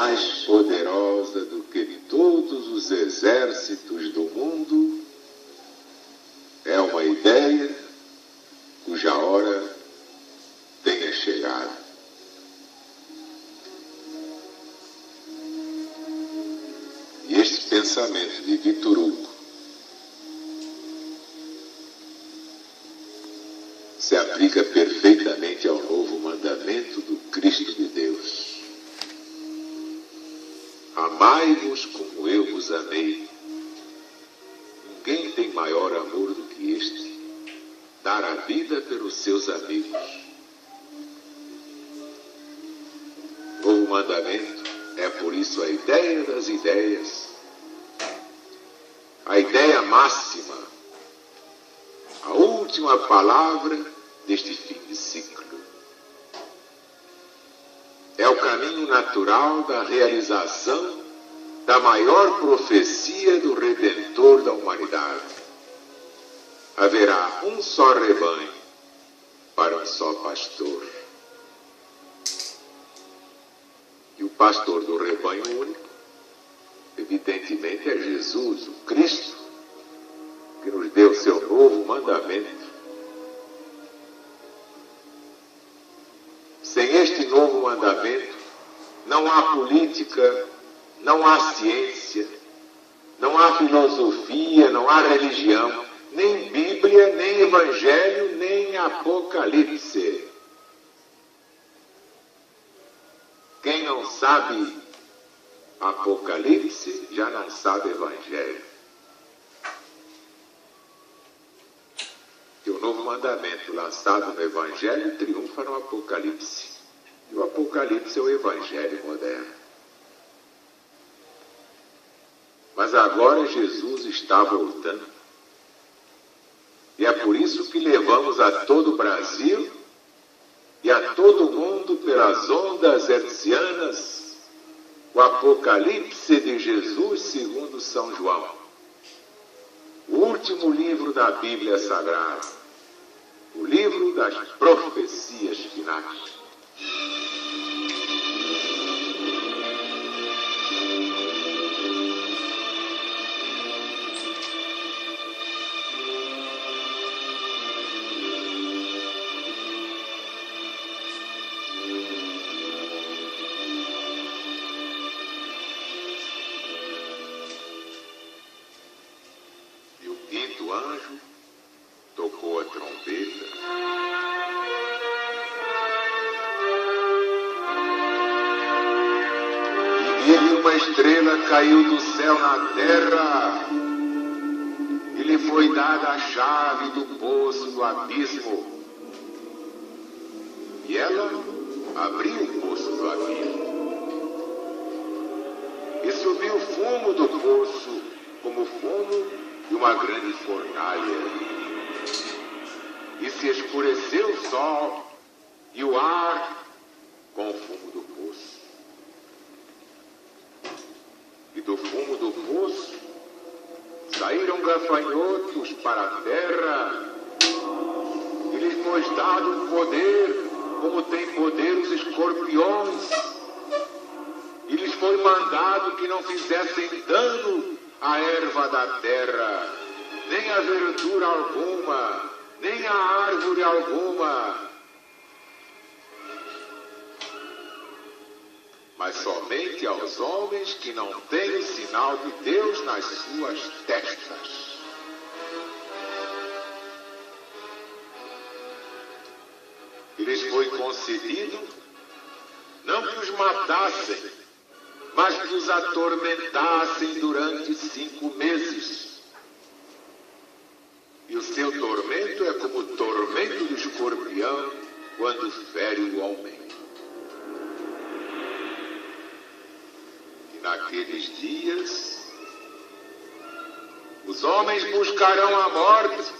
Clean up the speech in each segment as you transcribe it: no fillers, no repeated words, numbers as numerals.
mais poderosa do que todos os exércitos do mundo, é uma ideia cuja hora tenha chegado. E este pensamento de Victor Hugo se aplica perfeitamente ao novo mandamento do Cristo de Deus. Amai-vos como eu vos amei. Ninguém tem maior amor do que este, dar a vida pelos seus amigos. Novo mandamento é, por isso, a ideia das ideias, a ideia máxima, a última palavra deste fim de ciclo. É o caminho natural da realização da maior profecia do Redentor da humanidade. Haverá um só rebanho para um só pastor. E o pastor do rebanho único, evidentemente, é Jesus, o Cristo, que nos deu seu novo mandamento. Sem este novo mandamento, não há política, não há ciência, não há filosofia, não há religião, nem Bíblia, nem Evangelho, nem Apocalipse. Quem não sabe Apocalipse já não sabe Evangelho. E o novo mandamento lançado no Evangelho triunfa no Apocalipse. E o Apocalipse é o Evangelho moderno. Mas agora Jesus está voltando. E é por isso que levamos a todo o Brasil e a todo o mundo pelas ondas hertzianas o Apocalipse de Jesus segundo São João. O último livro da Bíblia Sagrada, o livro das profecias finais. O anjo tocou a trombeta e dele uma estrela caiu do céu na terra e lhe foi dada a chave do poço do abismo e ela abriu o poço do abismo e subiu fumo do poço como fumo de uma grande fornalha, e se escureceu o sol e o ar com o fumo do poço. E do fumo do poço saíram gafanhotos para a terra, e lhes foi dado poder, como tem poder os escorpiões, e lhes foi mandado que não fizessem dano a erva da terra, nem a verdura alguma, nem a árvore alguma, mas somente aos homens que não têm o sinal de Deus nas suas testas. E lhes foi concedido não que os matassem, mas que os atormentassem durante 5 meses. E o seu tormento é como o tormento do escorpião quando fere o homem. E naqueles dias, os homens buscarão a morte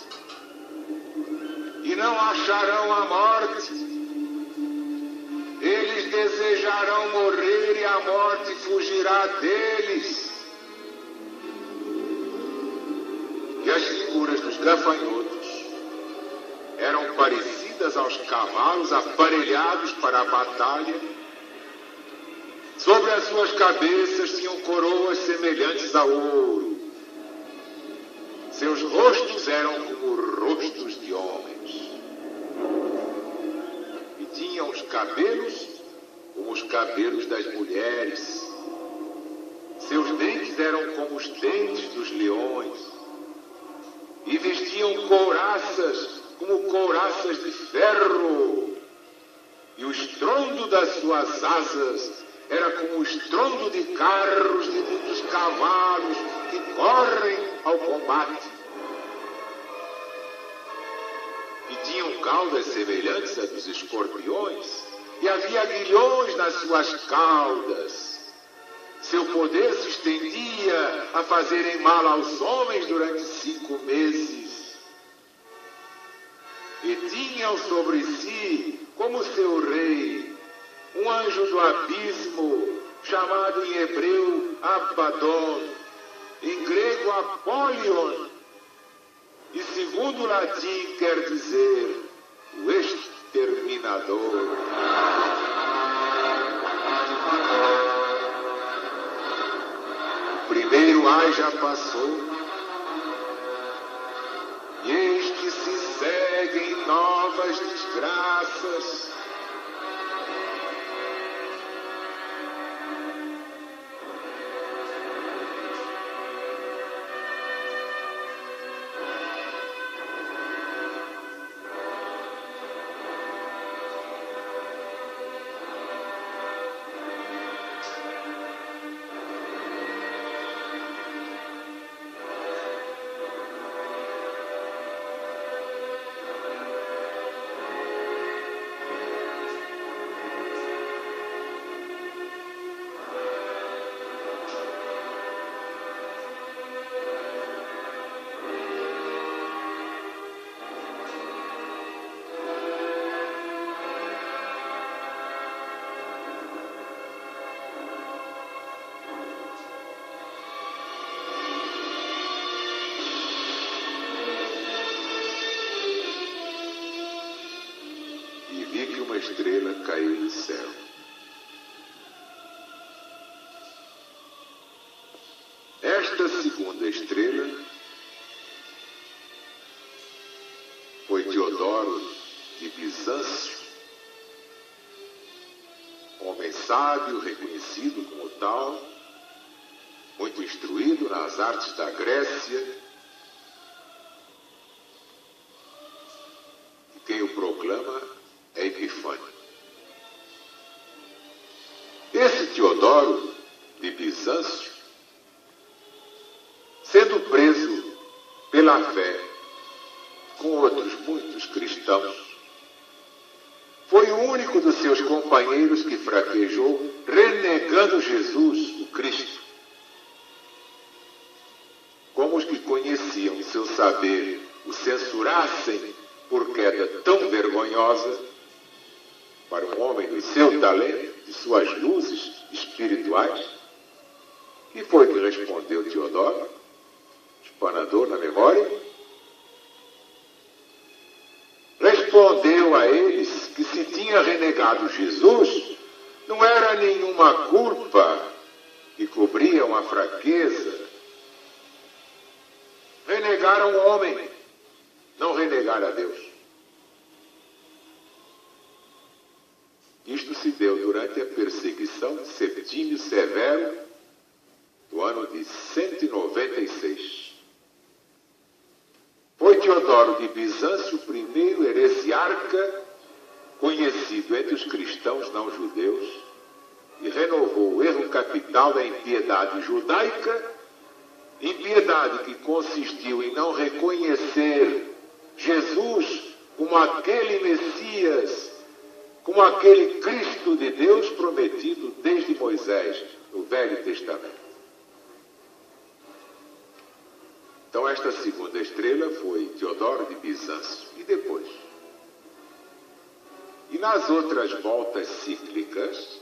e não acharão a morte. Eles desejarão morrer e a morte fugirá deles. E as figuras dos gafanhotos eram parecidas aos cavalos aparelhados para a batalha, Sobre as suas cabeças tinham coroas semelhantes a ouro. Seus rostos eram como rostos de homens. E tinham os cabelos como os cabelos das mulheres. Seus dentes eram como os dentes dos leões. E vestiam couraças como couraças de ferro. E o estrondo das suas asas era como o estrondo de carros de muitos cavalos que correm ao combate. E tinham caudas semelhantes a dos escorpiões, e havia aguilhões nas suas caudas. Seu poder se estendia a fazerem mal aos homens durante 5 meses. E tinham sobre si, como seu rei, um anjo do abismo, chamado em hebreu Abaddon, em grego Apolion, e segundo o latim quer dizer o exterminador. O primeiro ai já passou, e eis que se seguem novas desgraças. Vi que uma estrela caiu do céu. Esta segunda estrela foi Teodoro de Bizâncio, homem sábio, reconhecido como tal, muito instruído nas artes da Grécia, e quem o proclama é Epifânio. Esse Teodoro de Bizâncio, sendo preso pela fé com outros muitos cristãos, foi o único dos seus companheiros que fraquejou, renegando Jesus, o Cristo. Como os que conheciam seu saber o censurassem por queda tão vergonhosa, para um homem do seu talento, de suas luzes espirituais, que foi que respondeu Teodoro, espanador na memória? Respondeu a eles que se tinha renegado Jesus, não era nenhuma culpa que cobria uma fraqueza. Renegaram o homem, não renegaram a Deus. Isto se deu durante a perseguição de Septímio Severo, do ano de 196. Foi Teodoro de Bizâncio o primeiro heresiarca conhecido entre os cristãos não-judeus e renovou o erro capital da impiedade judaica, impiedade que consistiu em não reconhecer Jesus como aquele Messias, como aquele Cristo de Deus prometido desde Moisés, no Velho Testamento. Então esta segunda estrela foi Teodoro de Bizâncio. E depois? E nas outras voltas cíclicas,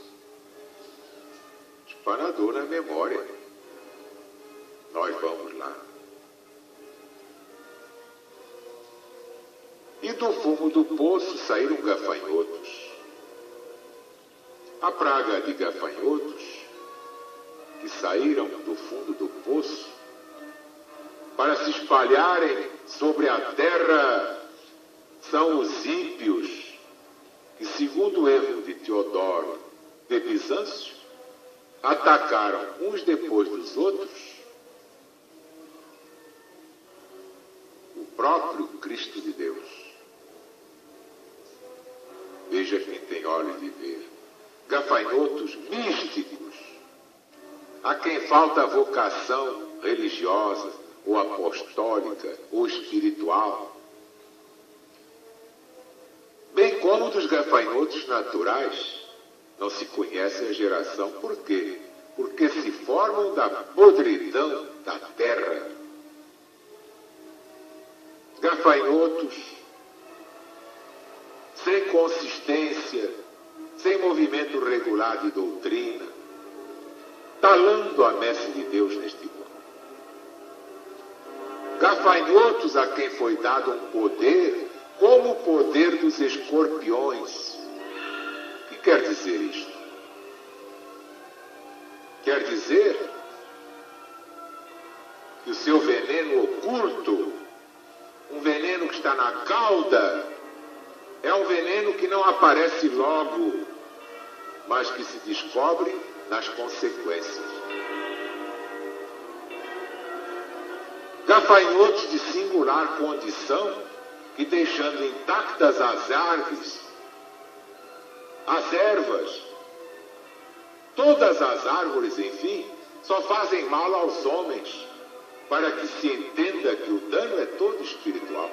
espanador na memória. Nós vamos lá. E do fumo do poço saíram gafanhotos. a praga de gafanhotos que saíram do fundo do poço para se espalharem sobre a terra são os ímpios que, segundo o erro de Teodoro de Bizâncio, atacaram uns depois dos outros o próprio Cristo de Deus. Veja quem tem olhos de ver. Gafanhotos místicos, a quem falta vocação religiosa, ou apostólica, ou espiritual. Bem como dos gafanhotos naturais, não se conhece a geração. Por quê? Porque se formam da podridão da terra. Gafanhotos sem consistência, sem movimento regular de doutrina, talando a messe de Deus neste mundo. Gafanhotos a quem foi dado um poder, como o poder dos escorpiões. O que quer dizer isto? Quer dizer que o seu veneno oculto, um veneno que está na cauda, é um veneno que não aparece logo, mas que se descobre nas consequências. Gafanhotos de singular condição, que deixando intactas as árvores, as ervas, todas as árvores, enfim, só fazem mal aos homens, para que se entenda que o dano é todo espiritual.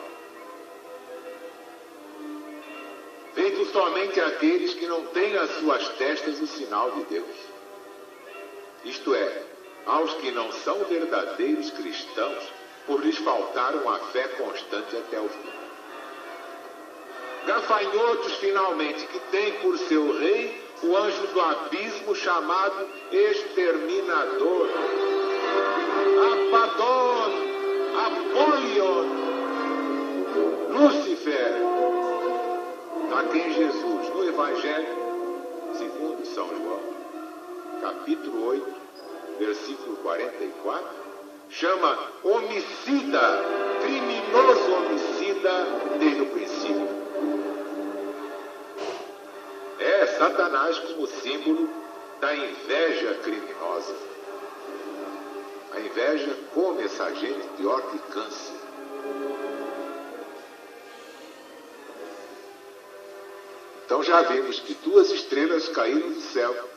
Feito somente aqueles que não têm nas suas testas o sinal de Deus. Isto é, aos que não são verdadeiros cristãos, por lhes faltar uma fé constante até o fim. Gafanhotos, finalmente, que tem por seu rei o anjo do abismo chamado exterminador. Abaddon, Apolion, Lúcifer, a quem Jesus, no Evangelho segundo São João, capítulo 8, versículo 44, chama homicida, criminoso homicida desde o princípio. É Satanás como símbolo da inveja criminosa. A inveja come essa gente pior que câncer. Então já vimos que 2 estrelas caíram do céu.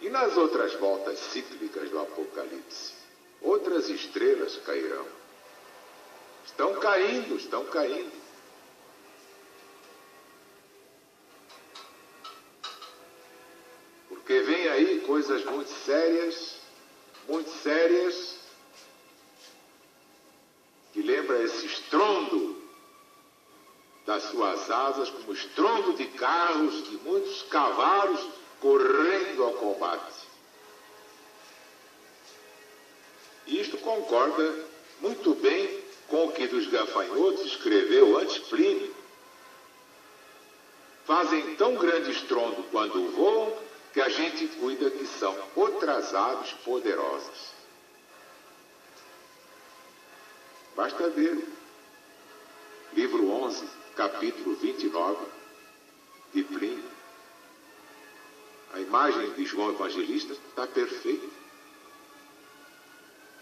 E nas outras voltas cíclicas do Apocalipse, outras estrelas cairão. Estão caindo, estão caindo. Porque vem aí coisas muito sérias, que lembra esse estrondo das suas asas, como estrondo de carros, de muitos cavalos correndo ao combate. E isto concorda muito bem com o que dos gafanhotos escreveu antes Plínio. Fazem tão grande estrondo quando voam, que a gente cuida que são outras aves poderosas. Basta ver livro 11, capítulo 29 de Plínio. A imagem de João Evangelista está perfeita.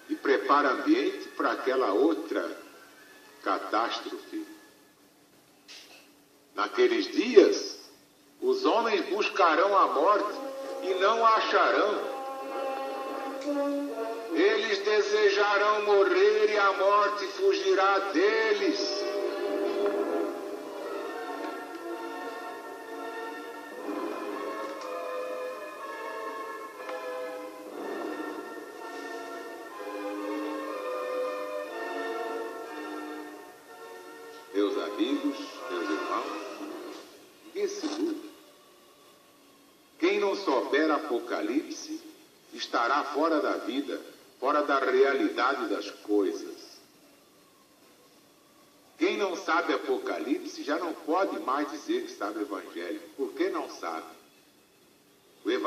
E prepara ambiente para aquela outra catástrofe. Naqueles dias, os homens buscarão a morte e não a acharão. Eles desejarão morrer e a morte fugirá deles. Meus amigos, meus irmãos, ninguém se ilude. Quem não souber Apocalipse estará fora da vida, fora da realidade das coisas. Quem não sabe Apocalipse já não pode mais dizer que sabe o Evangelho. Por que não sabe?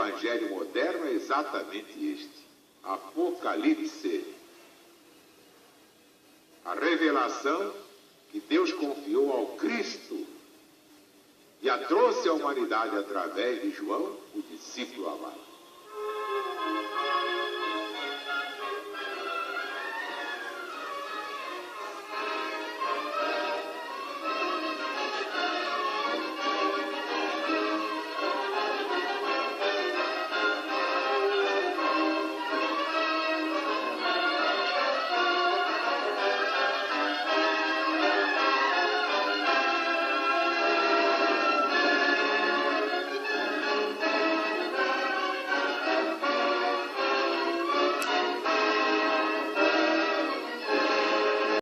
evangelho moderno é exatamente este: Apocalipse. A revelação que Deus confiou ao Cristo e a trouxe à humanidade através de João, o discípulo amado.